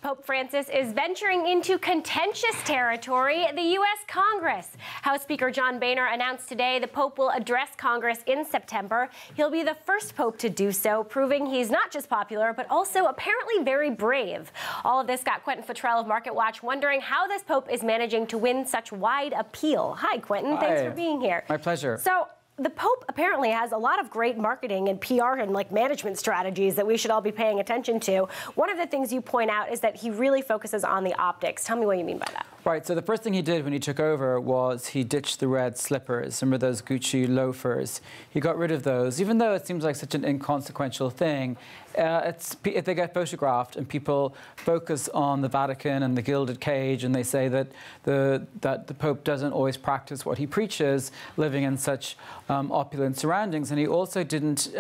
Pope Francis is venturing into contentious territory, the U.S. Congress. House Speaker John Boehner announced today the Pope will address Congress in September. He'll be the first Pope to do so, proving he's not just popular, but also apparently very brave. All of this got Quentin Fottrell of MarketWatch wondering how this Pope is managing to win such wide appeal. Hi, Quentin. Hi. Thanks for being here. My pleasure. So, the Pope apparently has a lot of great marketing and PR and management strategies that we should all be paying attention to. One of the things you point out is that he really focuses on the optics. Tell me what you mean by that. Right, so the first thing he did when he took over was he ditched the red slippers. Remember those Gucci loafers? He got rid of those, even though it seems like such an inconsequential thing. If they get photographed and people focus on the Vatican and the gilded cage and they say that the Pope doesn't always practice what he preaches, living in such opulent surroundings. And he also didn't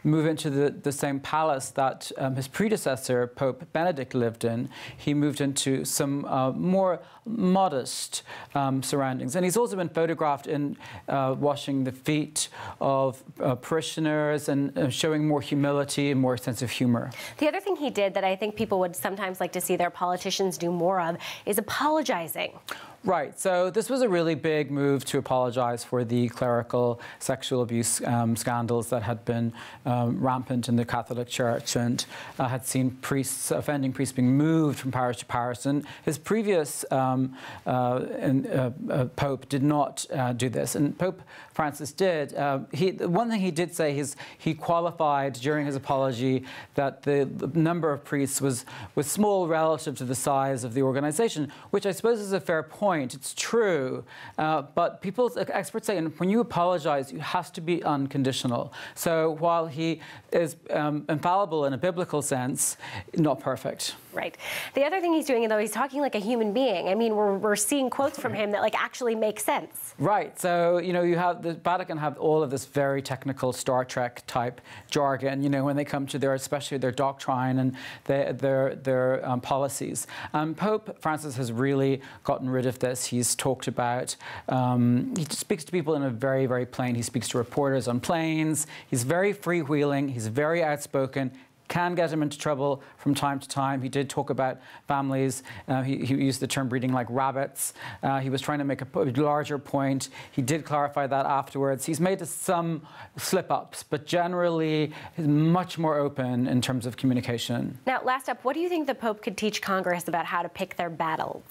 move into the same palace that his predecessor, Pope Benedict, lived in. He moved into some more modest surroundings. And he's also been photographed in washing the feet of parishioners and showing more humility and more sense of humor. The other thing he did that I think people would sometimes like to see their politicians do more of is apologizing. Right. So this was a really big move to apologize for the clerical sexual abuse scandals that had been rampant in the Catholic Church and had seen priests, offending priests, being moved from parish to parish. And his previous Pope did not do this, and Pope Francis did. One thing he did say is he qualified during his apology that the number of priests was small relative to the size of the organization, which I suppose is a fair point. It's true, but experts say, and when you apologize, you have to be unconditional. So while he is infallible in a biblical sense, not perfect. Right. The other thing he's doing, though, he's talking like a human being. I mean, we're seeing quotes from him that actually make sense. Right. So, you have the Vatican have all of this very technical Star Trek type jargon, when they come to especially their doctrine and their policies. Pope Francis has really gotten rid of this. He's talked about, he speaks to people in a very, very plain, he speaks to reporters on planes. He's very freewheeling. He's very outspoken. Can get him into trouble from time to time. He did talk about families. He used the term breeding like rabbits. He was trying to make a larger point. He did clarify that afterwards. He's made some slip-ups, but generally he's much more open in terms of communication. Now, last up, what do you think the Pope could teach Congress about how to pick their battles?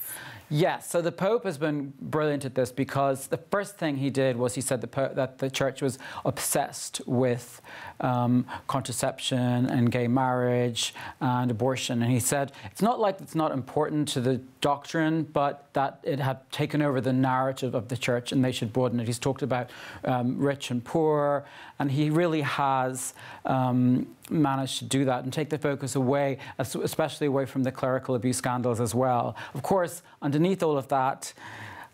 Yes, so the Pope has been brilliant at this because the first thing he did was he said that the Church was obsessed with contraception and gay marriage and abortion. And he said it's not like it's not important to the doctrine, but that it had taken over the narrative of the Church and they should broaden it. He's talked about rich and poor, and he really has managed to do that and take the focus away, especially away from the clerical abuse scandals as well. Of course, underneath all of that,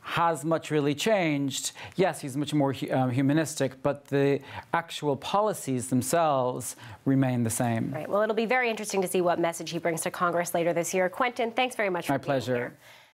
has much really changed? Yes, he's much more humanistic, but the actual policies themselves remain the same. Right. Well, it'll be very interesting to see what message he brings to Congress later this year. Quentin, thanks very much for being here. My pleasure.